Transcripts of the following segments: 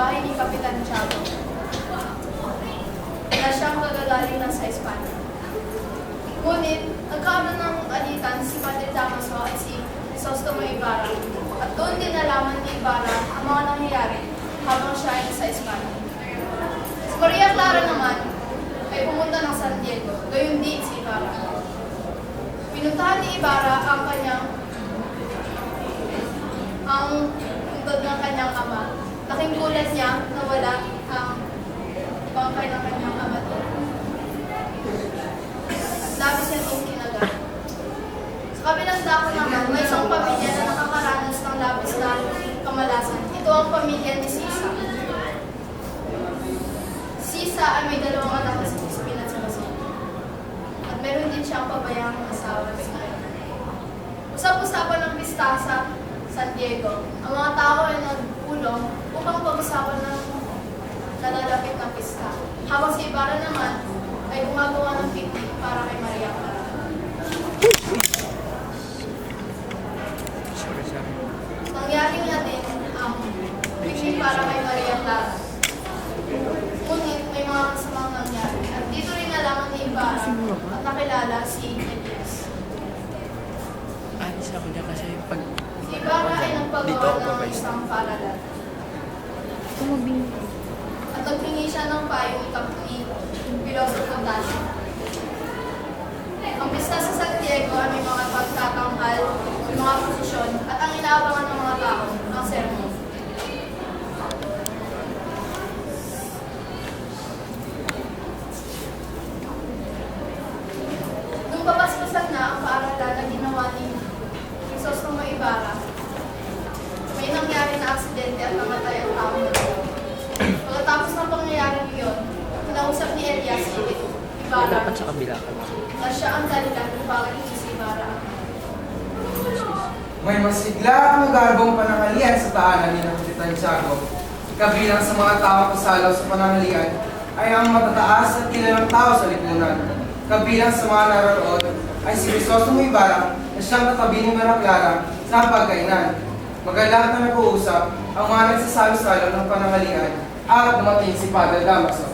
bahay ni Kapitan Tiago na siyang kagagaling na sa Espanya. Ngunit, nagkaroon ng alitan si Padre Damaso at si Crisostomo Ibarra at doon din nalaman ni Ibarra ang mga nangyayari habang siya ay nasa Espanya. Si Maria Clara naman ay pumunta ng San Diego, gayon din si Ibarra. Pinuntahan ni Ibarra ang puntod ng kanyang ama. Laking gulat niya na wala ang bangkay ng kanyang ama doon. At labis niya itong kinagat. Sa kabilang dako naman, may isang pamilya na nakakaranas ng labis na kamalasan. Ito ang pamilya ni Sisa. Sisa ay may dalawang anak na si Crispin at Salazar. At meron din siyang pabayang asawa na si Ana. Usap-usapan ng pista sa San Diego. Ang mga tao ay nagpulong upang pag-usapan ng nalalapit na pista. Habang si Ibarra naman ay gumagawa ng picnic para kay Maria Clara. Nangyari nga din ang picnic para kay Maria Clara. Ngunit may mga kasamang nangyari. At dito rin nalaman ni Ibarra at nakilala si Elias. Alis ako dyan kasi pag... Si Ibarra ay nagpagawa ng isang paaralan. At naghingi siya ng payo ni Filosofo Tasio. Ang pista sa San Diego ay may mga pagtatanghal, may mga posisyon, at ang inaabangan ng mga tao, ang sermon. Nung papaspasan na ang paaralan na ginawa ni Crisostomo Ibarra, may nangyari na aksidente at namatay ang tao na doon. Pagkatapos ng pangyayari iyon, kinausap ni Elias si Ibarra Dapat sa kabila ka lang. na siya ang dahilan kung bakit hindi si Ibarra. May masigla ang magarbong panangalian sa tahanan ni Kapitan Tiago. Kabilang sa mga tao kasalaw sa panangalian ay ang matataas at kilalang tao sa lipunan. Kabilang sa mga naroon ay si Crisostomo Ibarra na siyang katabi ni Maria Clara sa pagkainan. Magalang na nag-uusap ang mga nagsasalo-salo ng panangalian at dumating si Padre Damaso.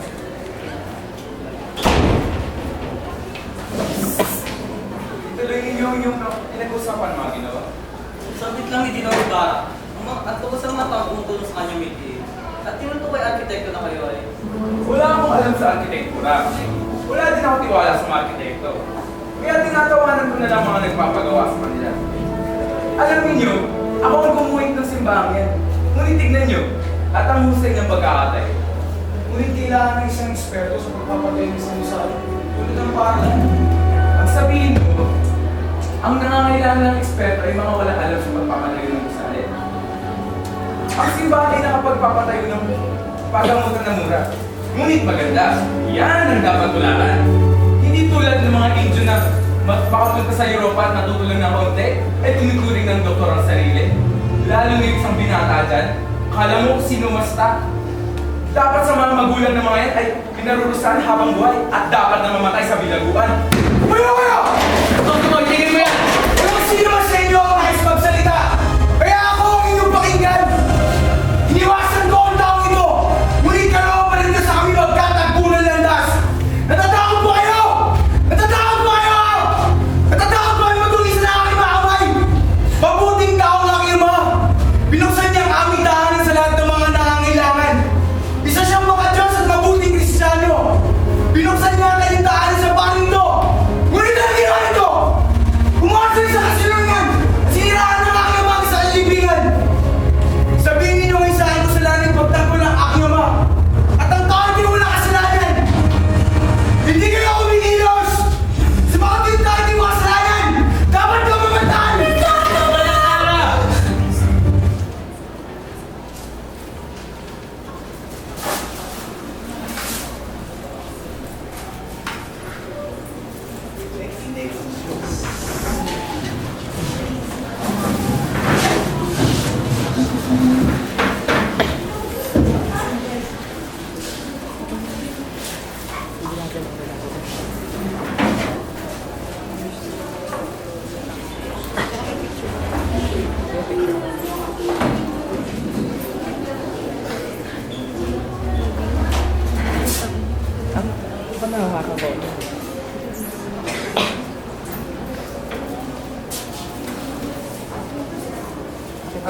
Ituloy ninyo yung pinag-usapan mga ginawa. Sabit lang ni Dino Ibarra. At tungkol sa mga taong tumutulong sa kanyang meeting. At tinuto kay arkitekto na kayo ay... Wala akong alam sa arkitektura. Wala din ako tiwala sa mga arkitekto. Kaya tinatawanan ko na lang mga nagpapagawa sa kanila. Alam niyo, ako ang gumuhit ng simbahan yan. Ngunit tignan niyo, at ang husay ng pagkakatay. Ngunit kailangan ng isang eksperto sa pagpapatay ng isang usap. Tulad ng parang. Ang sabihin mo, ang nangangailangan ng eksperto ay mga walang alam sa pagpapatayo ng gusali. Ang simbahan ay nakapagpapatayo ng pagamutan na mura. Ngunit maganda, yan ang dapat tulaan. Hindi tulad ng mga Indio na makapunta sa Europa at natutulong ng kaunti, ay tinuturing ng doktor ang sarili. Lalo na isang binata dyan, akala mo kung sino masta. Dapat sa mga magulang ng mga yan ay pinarurusahan habang buhay at dapat na mamatay sa bilaguan. Kayo! Tungkol, tingin mo yan! Walang sino man sa inyo ang nais magsalita! Kaya ako ang inyong pakinggan! Iniwasan ko ang taong ito! Ngunit kayo ang palinda sa kami magkatagpo ng landas! Natatakot po kayo! Natatakot po kayo! Natatakot po kayo matulisan na aking mga kamay! Mabuting tao ng aking ama! Binuksan niya ang aming tahanan sa lahat ng mga nangangailangan! Isa siyang makadiyos at mabuting Kristiyano! Binuksan niya ang kanyang tahanan sa paninto! Ngunit ang ginawa nito!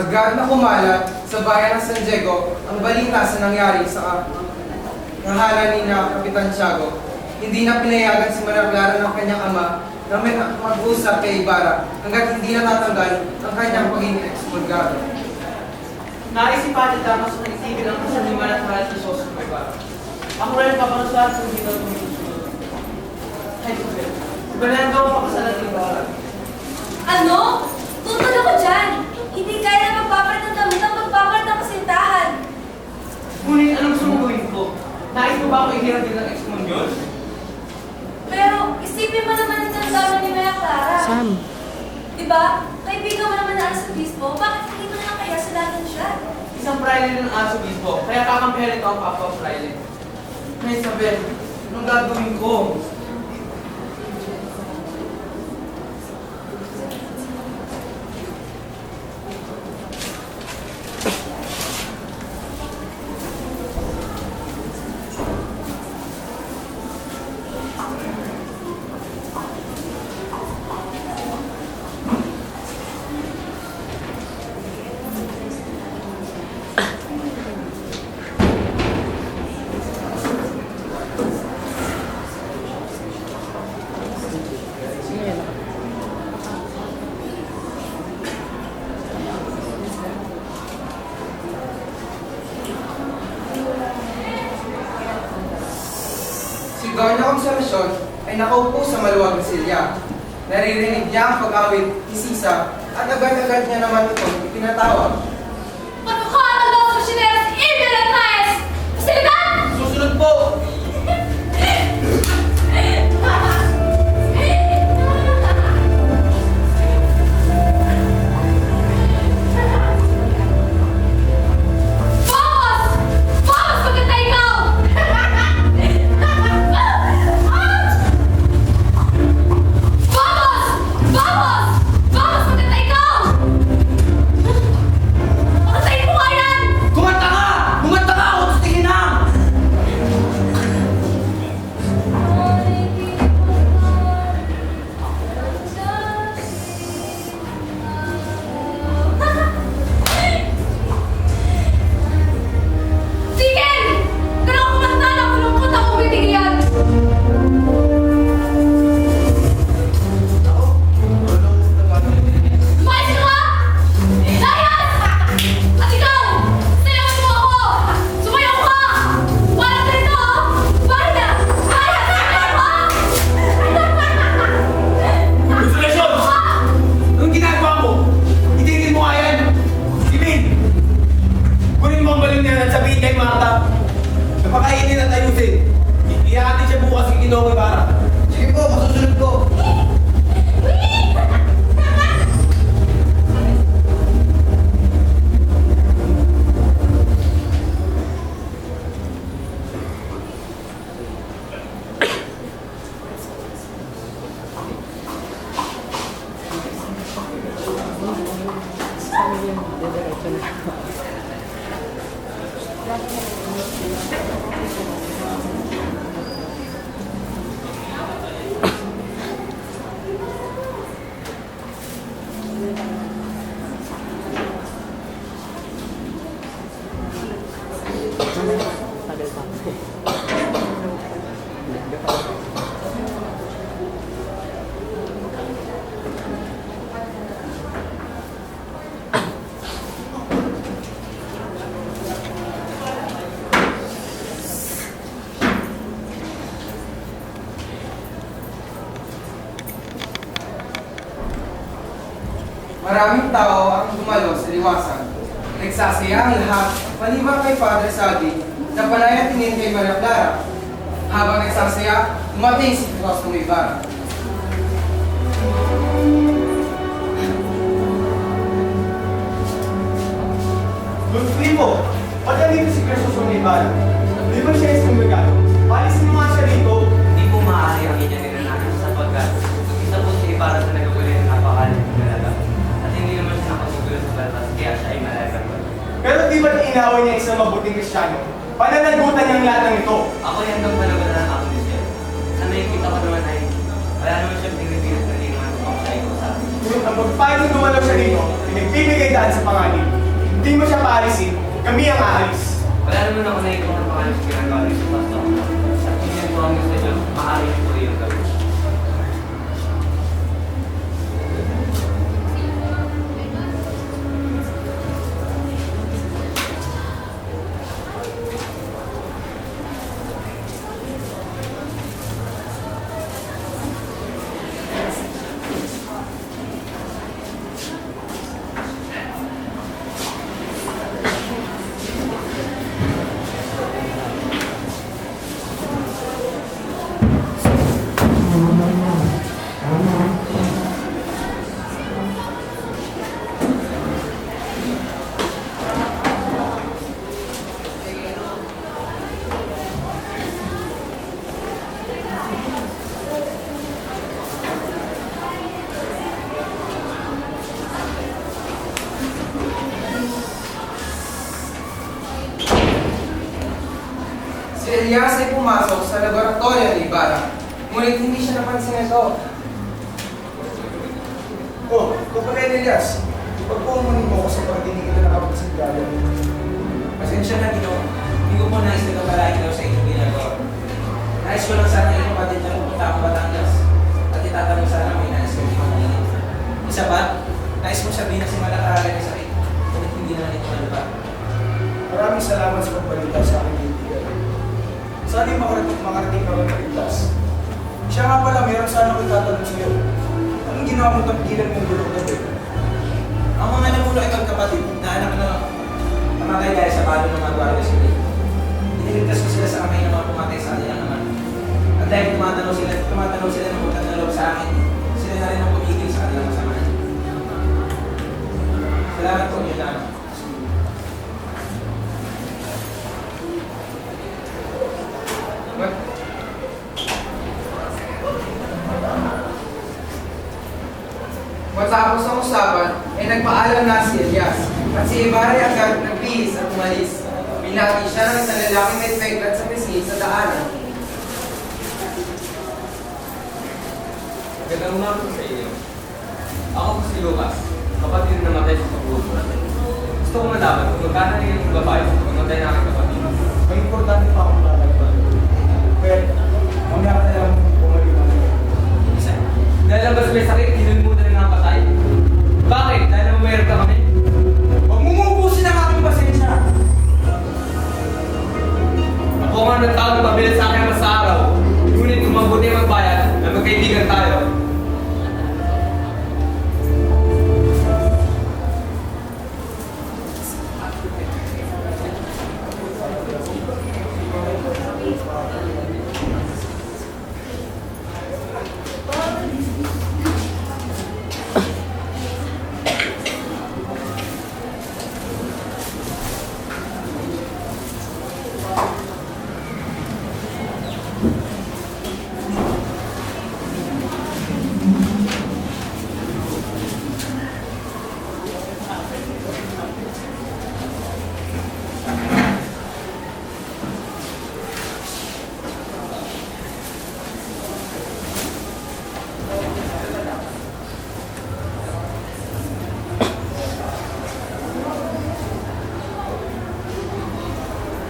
Agad na kumalat sa bayan ng San Diego ang balita sa nangyari sa kahanan ni na Kapitan Tiago. Hindi na pinayagan si Maria Clara ng kanyang ama na may mag-usap kay Ibarra hanggat hindi natatanggal ang kanyang pagiging ekspulgado. Naisipan ni Damas na isipin ang kasaliman at mahal sa Diyos ng Ibarra. Ako rin papanusahan kung hindi daw sumunod. Ay, Isabel. Ibalayan daw ang pakasalan ni Ibarra. Ano? Tutol ako dyan! Hindi kaya na magpapalit ng damit ang magpapalit ng kasintahan! Ngunit anong sumuguin ko? Nais mo ba ako ihirap din ng eksmonyon? Pero isipin mo naman ang nagdaman ni Maya Clara. Sam! Diba? Kaibigan mo naman na alas sa bispo, bakit hindi mo na kaya salatan siya? Isang praile ng aso bispo, kaya kakampihan ito ang kapwa praile. Ay, Isabel, anong gagawin ko? Si Doña Consolacion ay nakaupo sa maluwag na silya. Naririnig niya ang pag-awit ni Sisa at agad-agad niya naman itong ipinatawag. Pagkakala daw sa Chinelas, Evil at Nice! Pasiligan! Susunod po! Vamos! Vamos, maganda ikaw! Vamos! Vamos! Vamos, maganda ikaw! Makatayin mo nga yan! Kumanta ka! Kumanta ka! Ako sa tingin na! Sige! Pero ako kumanta na kulungkot ako bibigyan! Lumayas ka! Layas! At ikaw! Sayawan mo ako! Sumayaw ka! Parang ganito! Parang na! Layas! Sayaw ka! Konsolasyon! Anong ginagawa mo? Itigil mo nga yan! Simin! Kunin mo ang balon niya at sabihin kay Marta. Napakainin at ayusin. Iyahatid siya bukas kay Ginoong Ibarra. Sige po, masusunod ko. Diretso na. Tagal pa. Maraming tao ang dumalo sa liwasan. Nagsasaya ang lahat, maliban kay Padre Salvi, na palayatingin kay Maria Clara. Habang nagsasaya, dumating si Crisostomo Ibarra. Lord Primo, ba't nandito si Crisostomo Ibarra? Di ba siya isang regalo? Palisin mo nga siya rito. Hindi po maaari ang inyong ninanahan sapagkat isa po si Ibarra sa nagaguli ng napakalit ng dalaga. At hindi naman siya nakasugulo sa batas kaya siya ay malagagol. Pero di ba't inaway niya isang mabuting Kristiyano? Pananagutan niyang lahat ng ito. Ako ay hanggang palaban ng ako ni Sir. Sa nakikita ko naman ay wala naman siyang pinipilit na hindi naman ako siya ikaw sa akin. Ngunit ang pagpaano dumalaw siya rito, pinagbibigay daan sa panganib. aalisin, kami ang aalis. Wala naman ako nakikita ng mga ginagawa rin sa pastor. At hindi ang promise na Diyos, maaaring ko rin ang gawin. Si Elias ay pumasok sa laboratorio ni Ibarra, ngunit hindi siya napansin ito. Oh, kapatid Elias, pagpumunin mo ko sa pagdinig kita nakapagsigalo. Pasensya na, Ginoo. Hindi ko po nais na kabalain daw sa inyong ginagawa. Nais ko lang sana inyong kapatid na pupunta ako Batangas at itatanong sana may nais ko inyong Isa pa, nais kong sabihin na si Malakaran ay sakit. Ngunit hindi na nito nalaba. Maraming salamat sa pagbalita sa aking kaibigan. Sana yung makarating ka ng kaligtas. Siya nga pala, meron sana akong itatanong sa iyo. Anong ginawa mo tampilan mong bulok na doon? Ang mga namulo ay magkapatid na anak na namatay dahil sa palo ng mga Guardia Civil. Iniligtas ko sila sa kamay ng mga pumatay sa kanilang naman. At dahil tumatanaw sila ng utang na loob sa akin, sila na rin ang pumigil sa kanilang kasamaan. Salamat po, yun lang. Matapos ang usapan, ay nagpaalam na si Elias at si Ibarra ay agad nagbihis at umalis. Binati siya ng isang lalaking may peklat sa pisngi sa daanan. Magandang umaga sa inyo. Ako po si Lucas, kapatid na namatay sa pagbubuhat. Gusto ko malaman kung magkano rin yung babae sa pagmatay na aking kapatid. May importante pa akong lalagpan. Pero, mamaya ka na lang bumalik mo. Isa, dahil ang basta may sakit, hinulmutan na nga patay. Bakit? Dahil naman mayroon ka kami? Huwag mo muubusin ang aking pasensya. Ako nga ng tao na pabilat sa akin mas sa araw. Ngunit kung mabuti magbayad na magkaibigan tayo.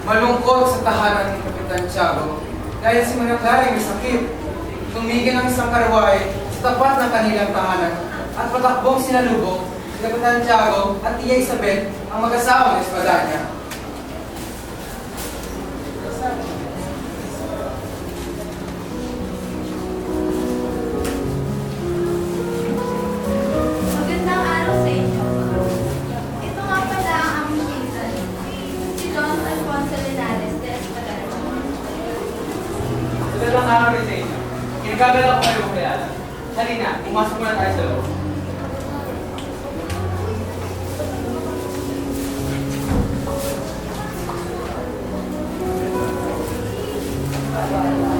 Malungkot sa tahanan ni Kapitan Tiago dahil si Managlaring may sakit. Tumigil ang isang karwahe sa tapat ng kanilang tahanan at patakbong sinalubong si Kapitan Tiago at Tia Isabel ang mag-asawang Espadanya. Magandang araw sa inyo. Ito nga pala ang aming pinsan, si Don Alfonso Linares de Espadanya. Magandang araw rin sa inyo. Kinagagala ko kayo kaya. Halina, pumasok muna tayo sa loob. Thank you.